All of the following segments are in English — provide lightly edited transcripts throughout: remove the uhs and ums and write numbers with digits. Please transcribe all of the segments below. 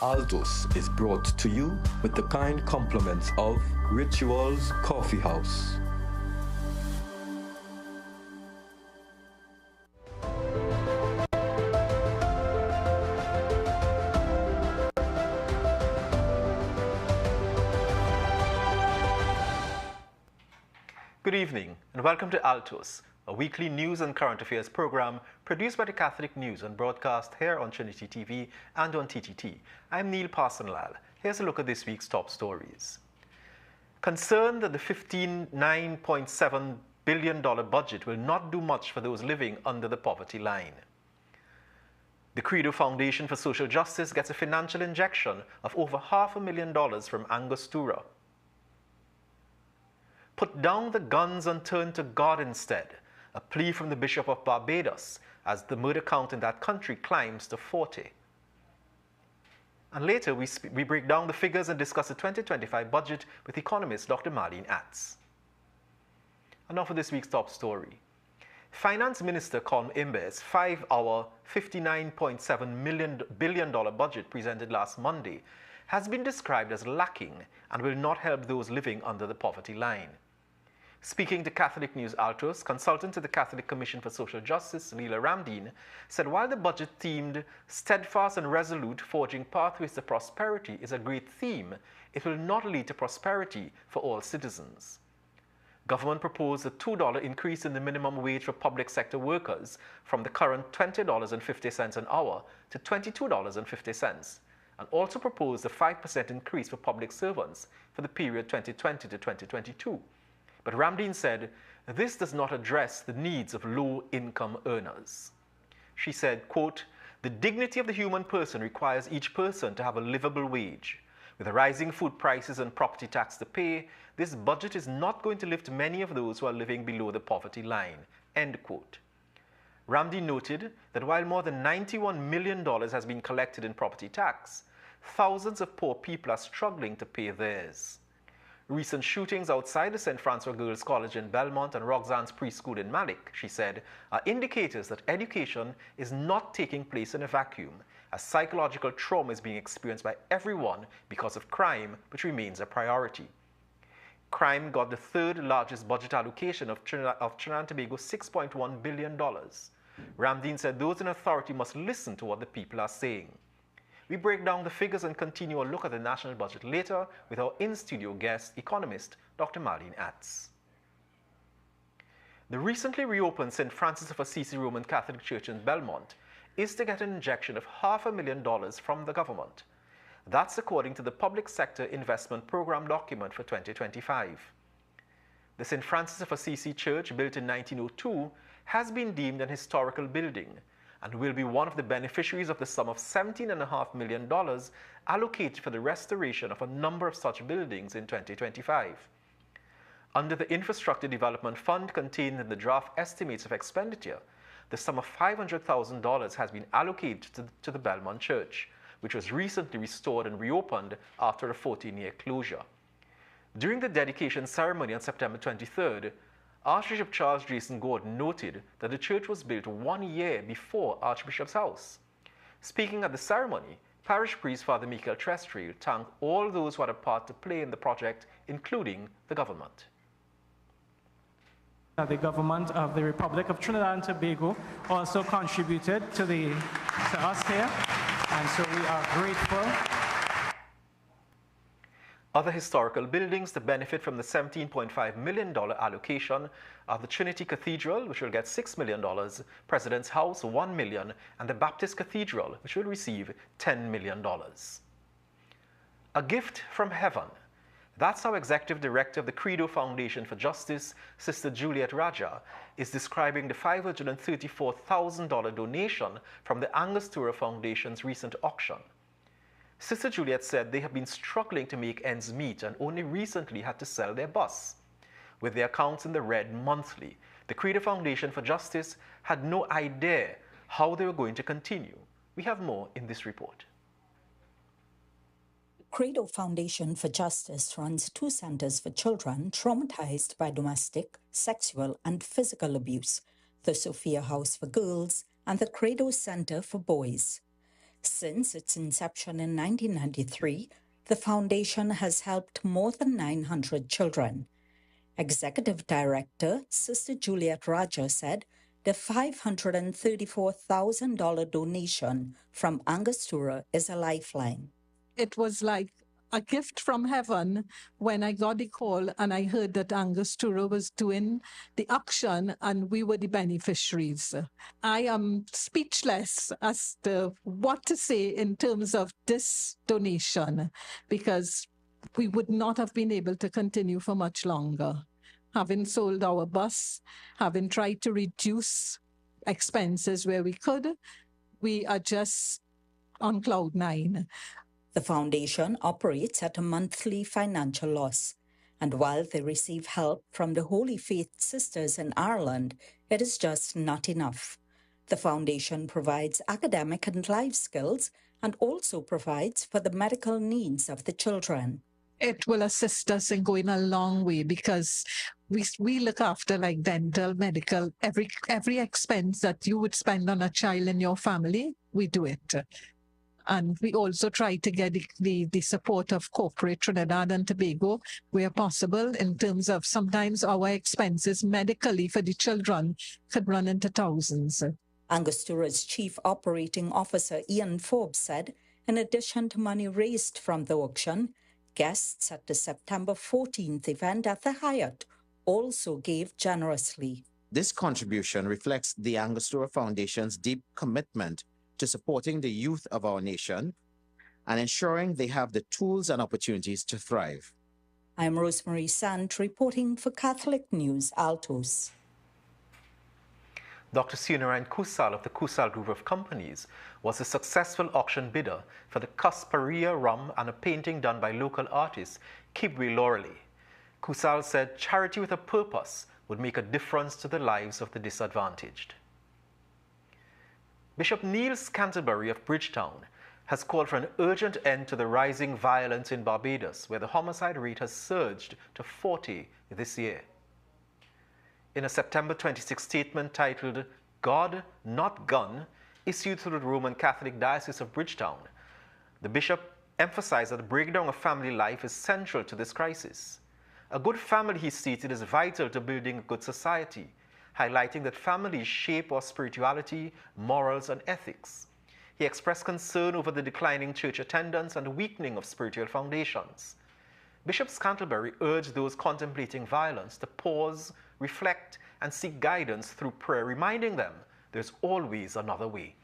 Altos is brought to you with the kind compliments of Rituals Coffee House. Good evening and welcome to Altos, a weekly news and current affairs program produced by the Catholic News and broadcast here on Trinity TV and on TTT. I'm Neil Parsonlal. Here's a look at this week's top stories. Concerned that the $59.7 billion budget will not do much for those living under the poverty line. The Credo Foundation for Social Justice gets a financial injection of over $500,000 from Angostura. Put down the guns and turn to God instead, a plea from the Bishop of Barbados as the murder count in that country climbs to 40. And later we break down the figures and discuss the 2025 budget with economist Dr. Marlene Atz. And now for this week's top story. Finance Minister Colm Imbe's 5-hour, $59.7 billion budget presented last Monday has been described as lacking and will not help those living under the poverty line. Speaking to Catholic News Altos, consultant to the Catholic Commission for Social Justice, Leela Ramdeen, said while the budget themed steadfast and resolute forging pathways to prosperity is a great theme, it will not lead to prosperity for all citizens. Government proposed a $2 increase in the minimum wage for public sector workers from the current $20.50 an hour to $22.50, and also proposed a 5% increase for public servants for the period 2020 to 2022. But Ramdeen said, this does not address the needs of low-income earners. She said, quote, the dignity of the human person requires each person to have a livable wage. With the rising food prices and property tax to pay, this budget is not going to lift many of those who are living below the poverty line, end quote. Ramdeen noted that while more than $91 million has been collected in property tax, thousands of poor people are struggling to pay theirs. Recent shootings outside the St. Francois Girls' College in Belmont and Roxanne's preschool in Malik, she said, are indicators that education is not taking place in a vacuum, as psychological trauma is being experienced by everyone because of crime, which remains a priority. Crime got the third largest budget allocation of Trinidad and Tobago's $6.1 billion. Ramdeen said those in authority must listen to what the people are saying. We break down the figures and continue a look at the national budget later with our in-studio guest, economist Dr. Marlene Atz. The recently reopened St. Francis of Assisi Roman Catholic Church in Belmont is to get an injection of $500,000 from the government. That's according to the Public Sector Investment Program document for 2025. The St. Francis of Assisi Church, built in 1902, has been deemed an historical building and will be one of the beneficiaries of the sum of $17.5 million allocated for the restoration of a number of such buildings in 2025. Under the Infrastructure Development Fund contained in the draft estimates of expenditure, the sum of $500,000 has been allocated to the Belmont Church, which was recently restored and reopened after a 14-year closure. During the dedication ceremony on September 23rd, Archbishop Charles Jason Gordon noted that the church was built 1 year before Archbishop's house. Speaking at the ceremony, Parish Priest Father Michael Trestrail thanked all those who had a part to play in the project, including the government. The government of the Republic of Trinidad and Tobago also contributed to us here, and so we are grateful. Other historical buildings to benefit from the $17.5 million allocation are the Trinity Cathedral, which will get $6 million, President's House, $1 million, and the Baptist Cathedral, which will receive $10 million. A gift from heaven. That's how Executive Director of the Credo Foundation for Justice, Sister Juliet Raja, is describing the $534,000 donation from the Angostura Foundation's recent auction. Sister Juliet said they have been struggling to make ends meet and only recently had to sell their bus. With their accounts in the red monthly, the Credo Foundation for Justice had no idea how they were going to continue. We have more in this report. Credo Foundation for Justice runs 2 centers for children traumatized by domestic, sexual, and physical abuse, the Sophia House for Girls and the Credo Center for Boys. Since its inception in 1993, the foundation has helped more than 900 children. Executive Director Sister Juliet Raja said the $534,000 donation from Angostura is a lifeline. It was like a gift from heaven when I got the call and I heard that Angostura was doing the auction and we were the beneficiaries. I am speechless as to what to say in terms of this donation, because we would not have been able to continue for much longer. Having sold our bus, having tried to reduce expenses where we could, we are just on cloud nine. The foundation operates at a monthly financial loss, and while they receive help from the Holy Faith Sisters in Ireland, it is just not enough. The foundation provides academic and life skills and also provides for the medical needs of the children. It will assist us in going a long way because we look after like dental, medical, every expense that you would spend on a child in your family, we do it. And we also try to get the support of corporate Trinidad and Tobago where possible, in terms of sometimes our expenses medically for the children could run into thousands. Angostura's Chief Operating Officer Ian Forbes said, in addition to money raised from the auction, guests at the September 14th event at the Hyatt also gave generously. This contribution reflects the Angostura Foundation's deep commitment to supporting the youth of our nation and ensuring they have the tools and opportunities to thrive. I'm Rosemary Sant reporting for Catholic News, Altos. Dr. Sunarayan Kusal of the Kusal Group of Companies was a successful auction bidder for the Casparia rum and a painting done by local artist Kibwe Laureley. Kusal said charity with a purpose would make a difference to the lives of the disadvantaged. Bishop Neil Canterbury of Bridgetown has called for an urgent end to the rising violence in Barbados, where the homicide rate has surged to 40 this year. In a September 26 statement titled God, Not Gun, issued through the Roman Catholic Diocese of Bridgetown, the bishop emphasized that the breakdown of family life is central to this crisis. A good family, he stated, is vital to building a good society, highlighting that families shape our spirituality, morals, and ethics. He expressed concern over the declining church attendance and the weakening of spiritual foundations. Bishop Canterbury urged those contemplating violence to pause, reflect, and seek guidance through prayer, reminding them there's always another way.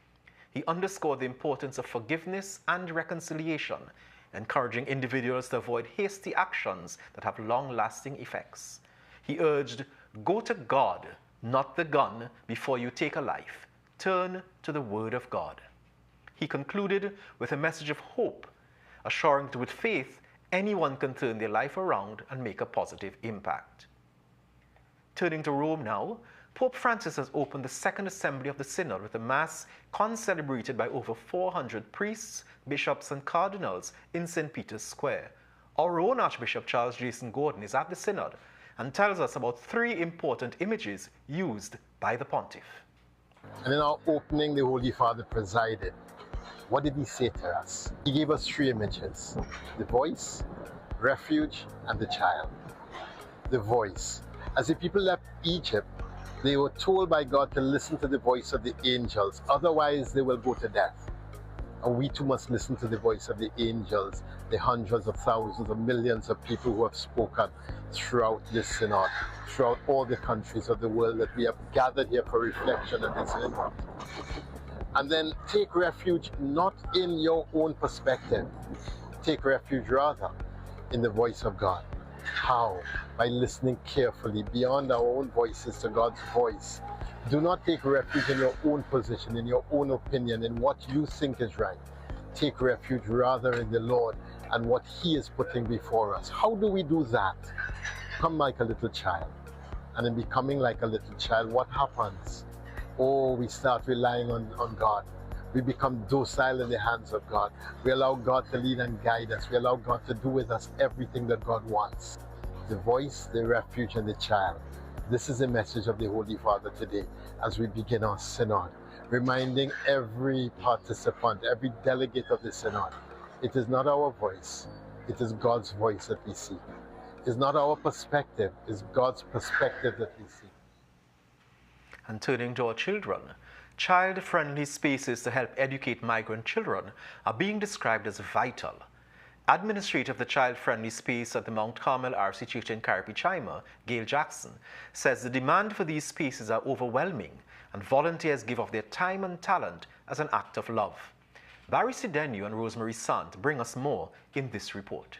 He underscored the importance of forgiveness and reconciliation, encouraging individuals to avoid hasty actions that have long-lasting effects. He urged, go to God, not the gun, before you take a life. Turn to the Word of God. He concluded with a message of hope, assuring that with faith, anyone can turn their life around and make a positive impact. Turning to Rome now, Pope Francis has opened the Second Assembly of the Synod with a Mass concelebrated by over 400 priests, bishops, and cardinals in St. Peter's Square. Our own Archbishop Charles Jason Gordon is at the Synod and tells us about 3 important images used by the Pontiff. And in our opening, the Holy Father presided. What did he say to us? He gave us 3 images: the voice, refuge, and the child. The voice. As the people left Egypt, they were told by God to listen to the voice of the angels, otherwise they will go to death. And we too must listen to the voice of the angels, the hundreds of thousands of millions of people who have spoken throughout this synod, throughout all the countries of the world that we have gathered here for reflection and discernment. And then take refuge not in your own perspective. Take refuge rather in the voice of God. How? By listening carefully beyond our own voices to God's voice. Do not take refuge in your own position, in your own opinion, in what you think is right. Take refuge rather in the Lord and what He is putting before us. How do we do that? Come like a little child. And in becoming like a little child, what happens? Oh, we start relying on God. We become docile in the hands of God. We allow God to lead and guide us. We allow God to do with us everything that God wants. The voice, the refuge, and the child. This is the message of the Holy Father today as we begin our synod. reminding every participant, every delegate of the Synod, it is not our voice, it is God's voice that we seek. It's not our perspective, it's God's perspective that we seek. And turning to our children, child-friendly spaces to help educate migrant children are being described as vital. Administrator of the child-friendly space at the Mount Carmel RC Church in Carrickchima, Gail Jackson, says the demand for these spaces are overwhelming and volunteers give of their time and talent as an act of love. Barry Sidenu and Rosemary Sant bring us more in this report.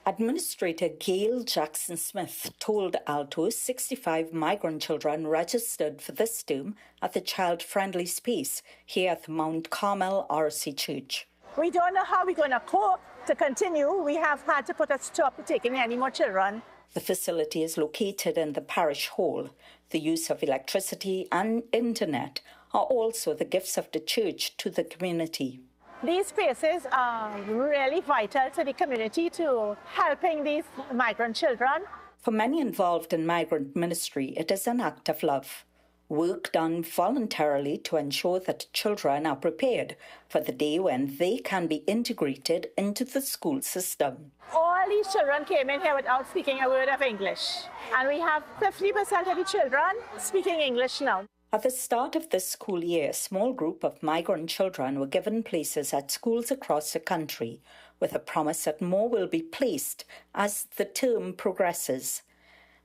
Administrator Gail Jackson-Smith told Altos 65 migrant children registered for this term at the child-friendly space here at Mount Carmel RC Church. We don't know how we're going to cope to continue. We have had to put a stop to taking any more children. The facility is located in the parish hall. The use of electricity and internet are also the gifts of the church to the community. These spaces are really vital to the community, to helping these migrant children. For many involved in migrant ministry, it is an act of love. Work done voluntarily to ensure that children are prepared for the day when they can be integrated into the school system. All these children came in here without speaking a word of English. And we have 50% of the children speaking English now. At the start of this school year, a small group of migrant children were given places at schools across the country, with a promise that more will be placed as the term progresses.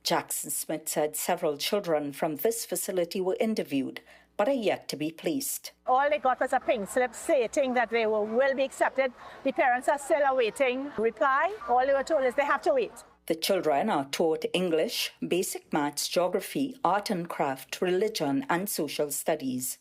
Jackson-Smith said several children from this facility were interviewed, but are yet to be placed. All they got was a pink slip stating that they will be accepted. The parents are still awaiting reply. All they were told is they have to wait. The children are taught English, basic maths, geography, art and craft, religion, and social studies.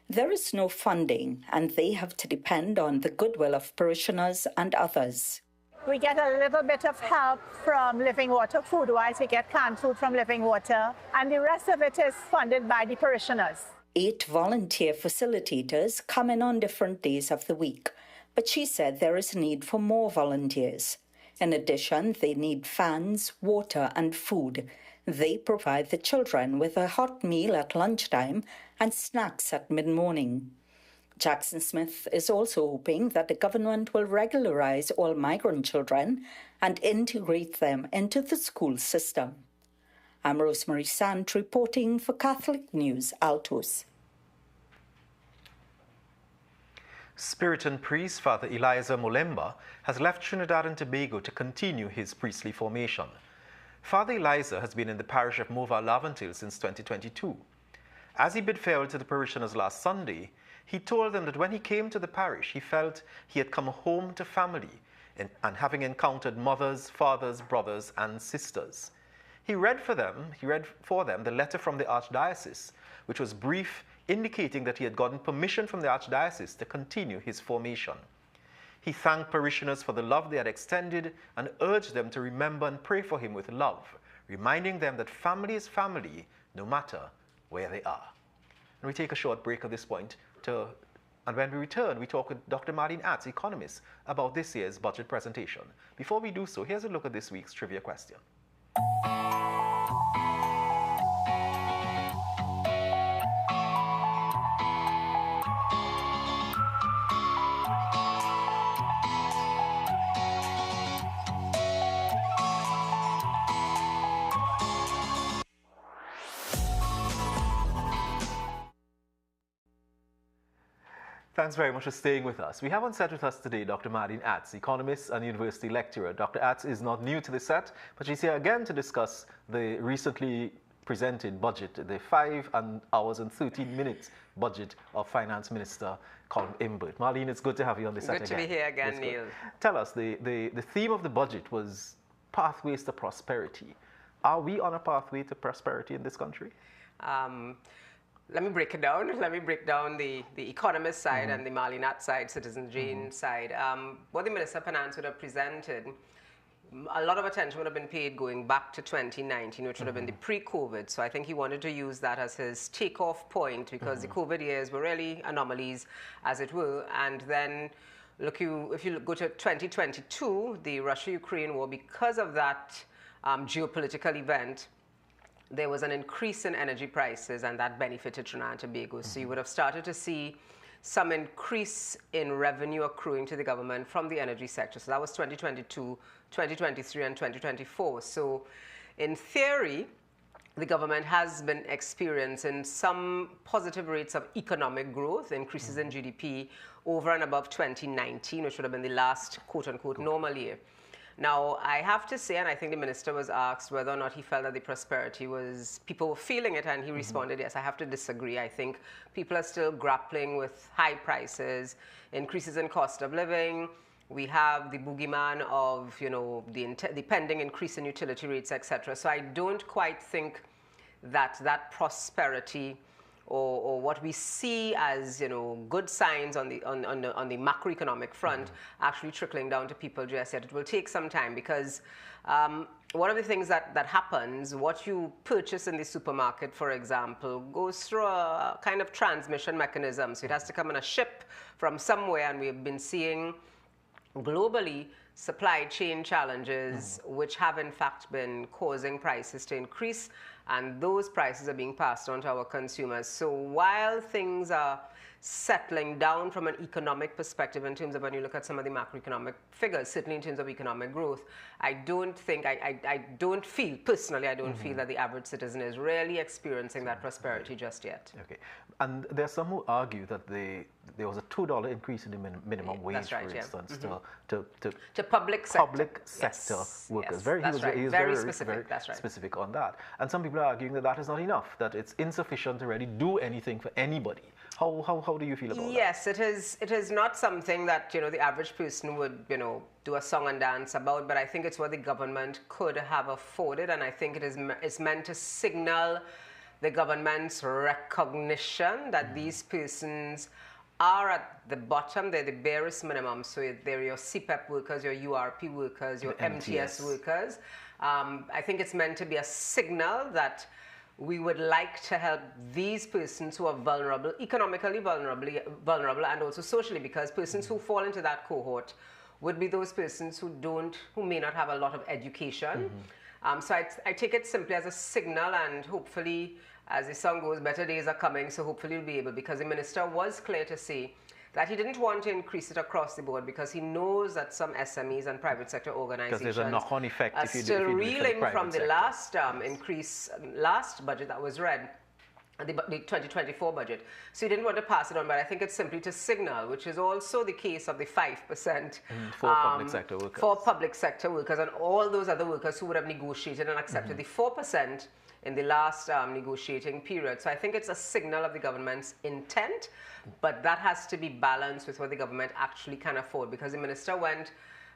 There is no funding, and they have to depend on the goodwill of parishioners and others. We get a little bit of help from Living Water. Food-wise, we get canned food from Living Water, and the rest of it is funded by the parishioners. 8 volunteer facilitators come in on different days of the week, but she said there is need for more volunteers. In addition, they need fans, water, and food. They provide the children with a hot meal at lunchtime and snacks at mid-morning. Jackson-Smith is also hoping that the government will regularize all migrant children and integrate them into the school system. I'm Rosemary Sant reporting for Catholic News, Altos. Spiritan priest Father Eliza Molemba has left Trinidad and Tobago to continue his priestly formation. Father Eliza has been in the parish of Mova Laventil since 2022. As he bid farewell to the parishioners last Sunday, he told them that when he came to the parish, he felt he had come home to family and having encountered mothers, fathers, brothers, and sisters. He read for them the letter from the Archdiocese, which was brief, indicating that he had gotten permission from the Archdiocese to continue his formation. He thanked parishioners for the love they had extended and urged them to remember and pray for him with love, reminding them that family is family no matter where they are. And we take a short break at this point, and when we return, we talk with Dr. Marlene Atz, economist, about this year's budget presentation. Before we do so, here's a look at this week's trivia question. Thanks very much for staying with us. We have on set with us today Dr. Marlene Atz, economist and university lecturer. Dr. Atz is not new to the set, but she's here again to discuss the recently presented budget, the 5 hours and 13 minutes budget of Finance Minister Colin Imbert. Marlene, it's good to have you on the set again. Good to be here again, Neil. Tell us, the theme of the budget was pathways to prosperity. Are we on a pathway to prosperity in this country? Let me break it down. Let me break down the economist side and the Marlene Atz side, Citizen Jane side. What the Minister of Finance would have presented, a lot of attention would have been paid going back to 2019, which would have been the pre-COVID. So I think he wanted to use that as his takeoff point because the COVID years were really anomalies, as it were. And then, look, if you go to 2022, the Russia-Ukraine war, because of that geopolitical event, there was an increase in energy prices, and that benefited Trinidad and Tobago. So you would have started to see some increase in revenue accruing to the government from the energy sector. So that was 2022, 2023, and 2024. So in theory, the government has been experiencing some positive rates of economic growth, increases in GDP over and above 2019, which would have been the last quote-unquote normal year. Now, I have to say, and I think the minister was asked whether or not he felt that the prosperity was, people were feeling it, and he responded, yes, I have to disagree. I think people are still grappling with high prices, increases in cost of living. We have the boogeyman of, you know, the pending increase in utility rates, etc. So I don't quite think that that prosperity or what we see as, you know, good signs on the macroeconomic front actually trickling down to people just yet. It will take some time because one of the things that happens, what you purchase in the supermarket, for example, goes through a kind of transmission mechanism. So it has to come on a ship from somewhere, and we've been seeing globally supply chain challenges which have in fact been causing prices to increase, and those prices are being passed on to our consumers. So while things are settling down from an economic perspective in terms of when you look at some of the macroeconomic figures, certainly in terms of economic growth, I don't think, I don't feel, personally, I don't feel that the average citizen is really experiencing that prosperity just yet. Okay. And there are some who argue that there was a $2 increase in the minimum wage, for instance, to public sector workers. Yes, He was very specific. That's right. Specific on that. And some people are arguing that that is not enough, that it's insufficient to really do anything for anybody. How do you feel about that? Yes, it is not something that, you know, the average person would, you know, do a song and dance about, but I think it's what the government could have afforded, and I think it's meant to signal the government's recognition that these persons are at the bottom, they're the barest minimum. So they're your CPEP workers, your URP workers, your MTS workers. I think it's meant to be a signal that we would like to help these persons who are vulnerable, economically vulnerable, and also socially, because persons who fall into that cohort would be those persons who may not have a lot of education. So I take it simply as a signal, and hopefully, as the song goes, better days are coming, so hopefully we'll be able, because the minister was clear to say that he didn't want to increase it across the board because he knows that some SMEs and private sector organizations there's a knock-on effect are still reeling from the last increase, last budget that was read, the 2024 budget. So he didn't want to pass it on, but I think it's simply to signal, which is also the case of the 5% for public sector workers. For public sector workers and all those other workers who would have negotiated and accepted the 4% in the last negotiating period. So I think it's a signal of the government's intent, but that has to be balanced with what the government actually can afford, because the minister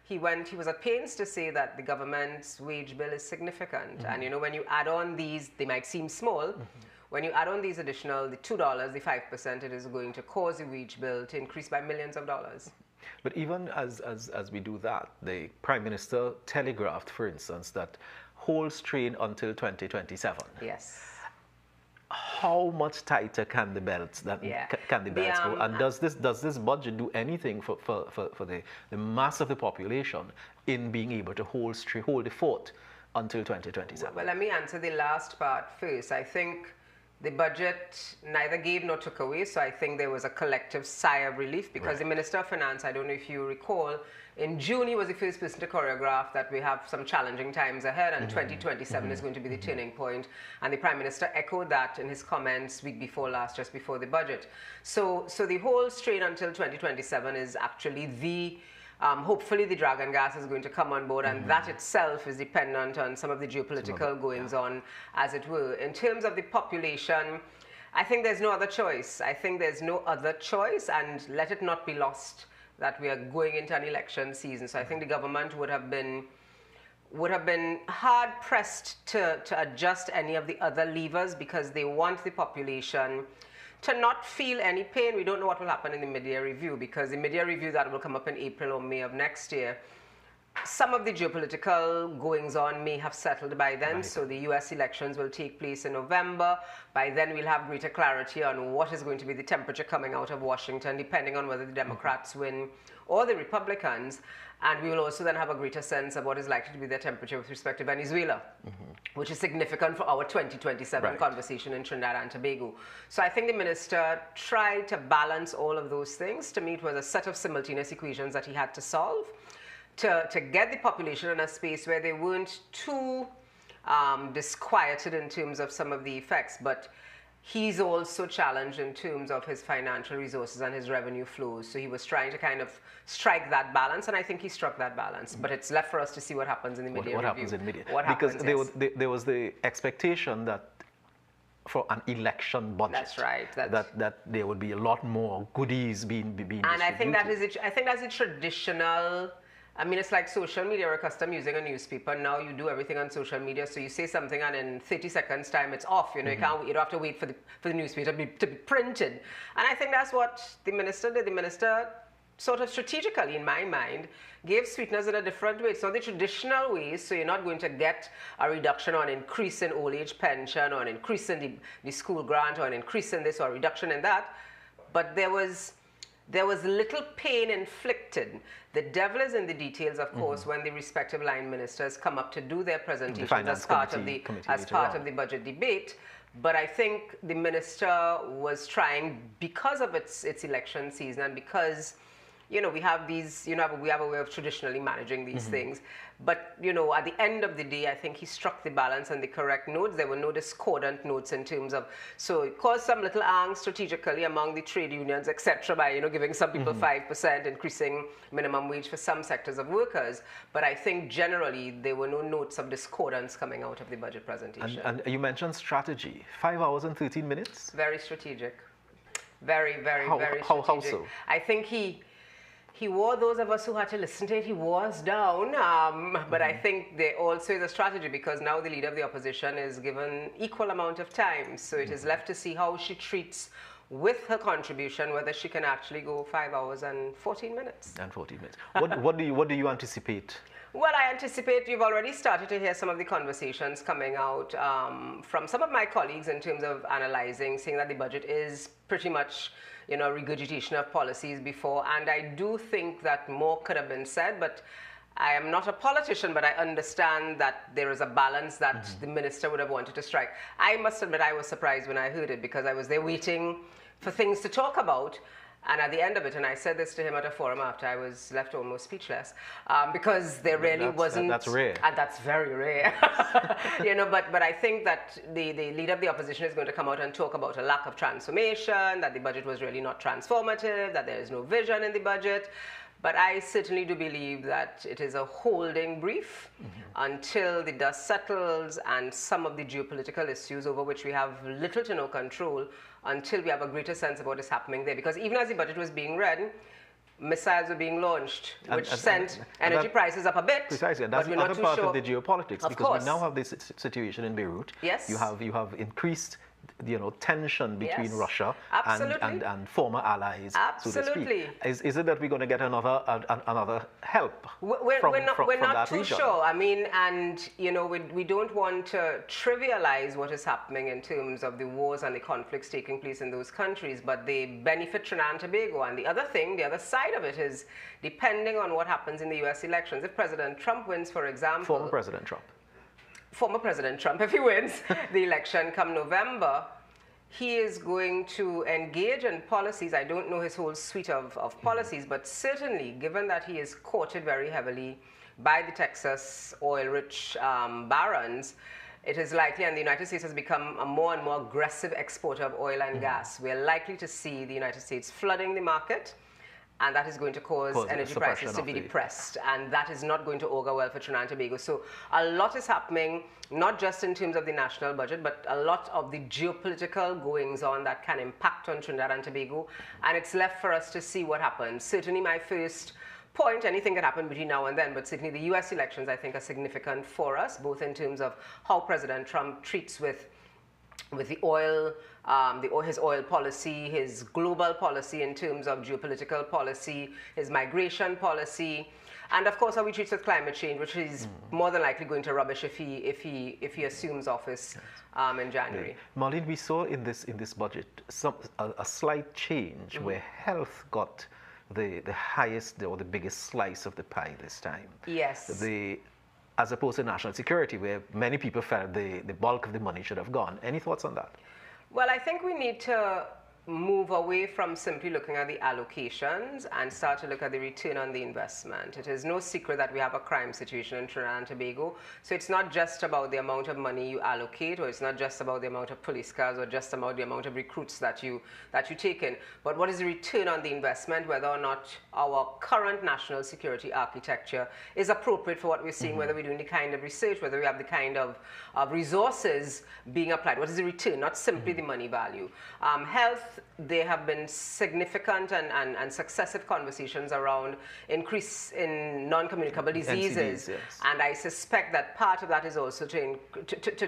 he was at pains to say that the government's wage bill is significant. And you know, when you add on these, they might seem small, when you add on these additional, the $2, the 5%, it is going to cause the wage bill to increase by millions of dollars. But even as we do that, the Prime Minister telegraphed, for instance, that holds train until 2027. Yes. How much tighter can the belts go? And does this budget do anything for the mass of the population in being able to hold the fort until 2027? Well, let me answer the last part first. I think the budget neither gave nor took away, so I think there was a collective sigh of relief, because the Minister of Finance, I don't know if you recall, in June he was the first person to choreograph that we have some challenging times ahead, and 2027 is going to be the turning point. And the Prime Minister echoed that in his comments week before last, just before the budget. So the whole strain until 2027 is actually the hopefully the dragon gas is going to come on board, and that itself is dependent on some of the geopolitical goings on, as it were. In terms of the population, I think there's no other choice. I think there's no other choice, and let it not be lost that we are going into an election season. So I think the government would have been hard pressed to adjust any of the other levers, because they want the population to not feel any pain. We don't know what will happen in the mid-year review, because the mid-year review that will come up in April or May of next year, some of the geopolitical goings-on may have settled by then, Right. so the U.S. elections will take place in November. By then, we'll have greater clarity on what is going to be the temperature coming out of Washington, depending on whether the Democrats win or the Republicans. And we will also then have a greater sense of what is likely to be their temperature with respect to Venezuela, which is significant for our 2027 Right. conversation in Trinidad and Tobago. So I think the minister tried to balance all of those things. To me, it was a set of simultaneous equations that he had to solve to get the population in a space where they weren't too disquieted in terms of some of the effects, but he's also challenged in terms of his financial resources and his revenue flows. So he was trying to kind of strike that balance, and I think he struck that balance. But it's left for us to see what happens in the mid-year What review. happens in mid-year? What Because happens, yes. there was the expectation that for an election budget, That's right. that there would be a lot more goodies being And I think distributed. I think that's a traditional. I mean, it's like social media. We're accustomed using a newspaper. Now you do everything on social media. So you say something, and in 30 seconds' time, it's off. You know, you don't have to wait for the newspaper to be printed. And I think that's what the minister did. The minister sort of strategically, in my mind, gave sweeteners in a different way. It's not the traditional ways. So you're not going to get a reduction on increase in old age pension, or an increase in the school grant, or an increase in this, or a reduction in that. But there was little pain inflicted. The devil is in the details, of course, when the respective line ministers come up to do their presentations as part of the budget debate. But I think the minister was trying, because of its election season, and because, you know, we have these, you know, we have a way of traditionally managing these things. But, you know, at the end of the day, I think he struck the balance and the correct notes. There were no discordant notes in terms of, so it caused some little angst strategically among the trade unions, etc., by, you know, giving some people 5%, increasing minimum wage for some sectors of workers. But I think generally there were no notes of discordance coming out of the budget presentation. And you mentioned strategy. 5 hours and 13 minutes? Very strategic. Very strategic. How so? I think he wore those of us who had to listen to it, he wore us down. But I think there also is a strategy, because now the leader of the opposition is given equal amount of time. So it is left to see how she treats with her contribution, whether she can actually go 5 hours and 14 minutes. And 14 minutes. What do you anticipate? Well, I anticipate you've already started to hear some of the conversations coming out from some of my colleagues in terms of analyzing, saying that the budget is pretty much, you know, regurgitation of policies before. And I do think that more could have been said, but I am not a politician, but I understand that there is a balance that the minister would have wanted to strike. I must admit I was surprised when I heard it, because I was there waiting for things to talk about. And at the end of it, and I said this to him at a forum after, I was left almost speechless, because there really wasn't... That's rare. And that's very rare. You know, but I think that the leader of the opposition is going to come out and talk about a lack of transformation, that the budget was really not transformative, that there is no vision in the budget. But I certainly do believe that it is a holding brief until the dust settles and some of the geopolitical issues over which we have little to no control, until we have a greater sense of what is happening there. Because even as the budget was being read, missiles were being launched, which sent energy prices up a bit. Precisely, and that's but we're another not too part sure. of the geopolitics, Of because course. we now have this situation in Beirut. Yes. You have increased, you know, tension between Yes. Russia Absolutely. and former allies, so to Absolutely. speak. Is it that we're going to get another help We're not that too region? sure. I mean, and you know, we don't want to trivialize what is happening in terms of the wars and the conflicts taking place in those countries, but they benefit Trinidad and Tobago. And the other side of it is, depending on what happens in the U.S. elections, if President Trump wins, for example, Former President Trump, if he wins the election come November, he is going to engage in policies. I don't know his whole suite of policies, but certainly, given that he is courted very heavily by the Texas oil-rich barons, it is likely, and the United States has become a more and more aggressive exporter of oil and gas. We're likely to see the United States flooding the market, and that is going to cause energy prices to be depressed, and that is not going to augur well for Trinidad and Tobago. So a lot is happening, not just in terms of the national budget, but a lot of the geopolitical goings-on that can impact on Trinidad and Tobago, and it's left for us to see what happens. Certainly my first point, anything can happen between now and then, but certainly the US elections, I think, are significant for us, both in terms of how President Trump treats with with his oil policy, his global policy in terms of geopolitical policy, his migration policy, and of course how he treats with climate change, which is more than likely going to rubbish if he assumes office in January. Marlene, we saw in this budget a slight change where health got the highest or the biggest slice of the pie this time. Yes. As opposed to national security, where many people felt the bulk of the money should have gone. Any thoughts on that? Well, I think we need to move away from simply looking at the allocations and start to look at the return on the investment. It is no secret that we have a crime situation in Trinidad and Tobago. So it's not just about the amount of money you allocate, or it's not just about the amount of police cars, or just about the amount of recruits that you take in. But what is the return on the investment, whether or not our current national security architecture is appropriate for what we're seeing, whether we're doing the kind of research, whether we have the kind of resources being applied. What is the return, not simply the money value. Health, there have been significant and successive conversations around increase in non-communicable diseases. NCDs, yes. And I suspect that part of that is also to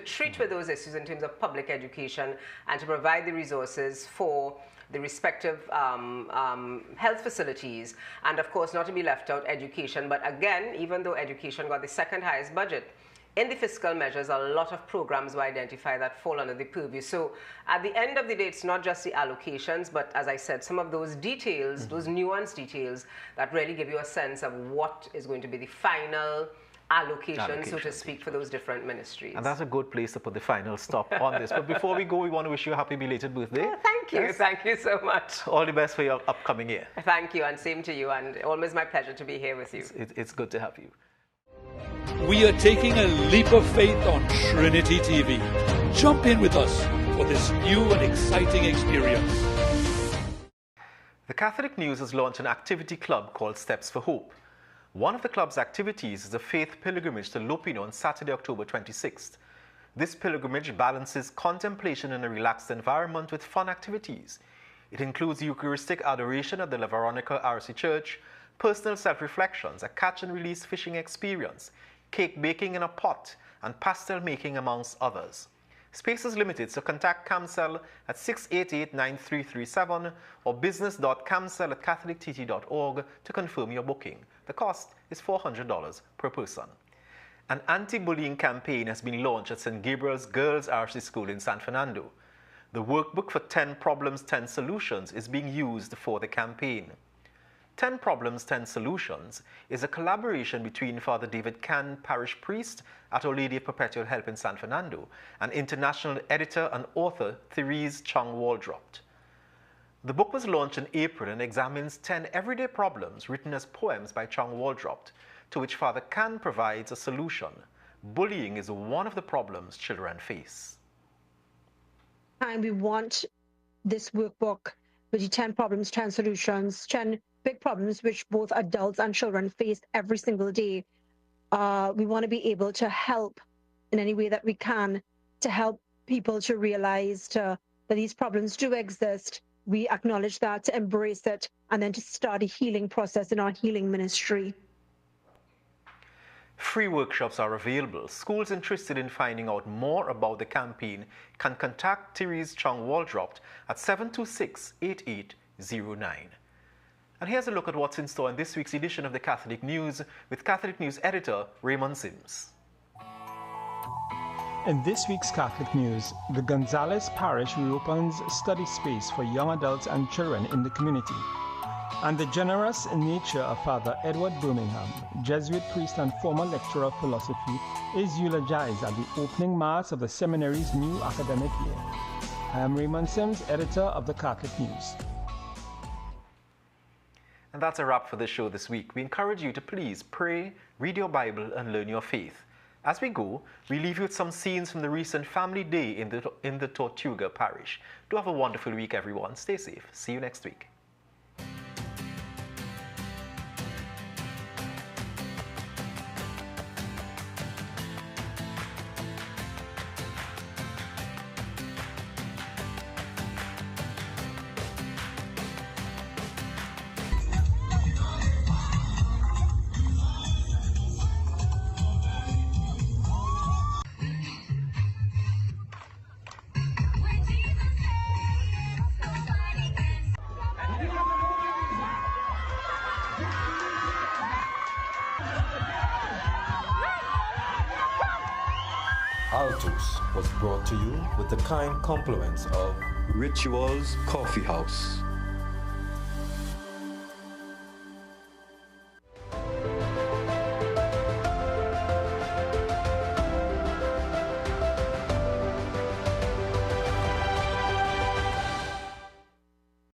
treat with those issues in terms of public education and to provide the resources for the respective health facilities, and of course not to be left out education. But again, even though education got the second highest budget, in the fiscal measures, a lot of programs were identified that fall under the purview. So at the end of the day, it's not just the allocations, but as I said, some of those details, those nuanced details that really give you a sense of what is going to be the final allocation, so to speak, for those different ministries. And that's a good place to put the final stop on this. But before we go, we want to wish you a happy belated birthday. Oh, thank you. Yes. Thank you so much. All the best for your upcoming year. Thank you, and same to you, and always my pleasure to be here with you. It's good to have you. We are taking a leap of faith on Trinity TV. Jump in with us for this new and exciting experience. The Catholic News has launched an activity club called Steps for Hope. One of the club's activities is a faith pilgrimage to Lopino on Saturday, October 26th. This pilgrimage balances contemplation in a relaxed environment with fun activities. It includes Eucharistic adoration at the La Veronica RC Church, personal self-reflections, a catch-and-release fishing experience, cake baking in a pot, and pastel making, amongst others. Space is limited, so contact CAMCEL at 688-9337 or business.camcel@catholictt.org to confirm your booking. The cost is $400 per person. An anti-bullying campaign has been launched at St. Gabriel's Girls RC School in San Fernando. The workbook for 10 Problems, 10 Solutions is being used for the campaign. 10 Problems, 10 Solutions is a collaboration between Father David Can, parish priest at Our Lady of Perpetual Help in San Fernando, and international editor and author Therese Chung Waldrop. The book was launched in April and examines 10 everyday problems written as poems by Chung Waldrop, to which Father Can provides a solution. Bullying is one of the problems children face. And we want this workbook with the 10 problems, 10 solutions, 10 big problems which both adults and children face every single day. We want to be able to help in any way that we can to help people to realize that these problems do exist. We acknowledge that, to embrace it, and then to start a healing process in our healing ministry. Free workshops are available. Schools interested in finding out more about the campaign can contact Therese Chung Waldrop at 726-8809. And here's a look at what's in store in this week's edition of the Catholic News with Catholic News editor Raymond Sims. In this week's Catholic News, the Gonzales Parish reopens study space for young adults and children in the community. And the generous nature of Father Edward Birmingham, Jesuit priest and former lecturer of philosophy, is eulogized at the opening Mass of the seminary's new academic year. I am Raymond Sims, editor of the Catholic News. And that's a wrap for the show this week. We encourage you to please pray, read your Bible, and learn your faith. As we go, we leave you with some scenes from the recent Family Day in the Tortuga Parish. Do have a wonderful week, everyone. Stay safe. See you next week. Altos was brought to you with the kind compliments of Rituals Coffee House.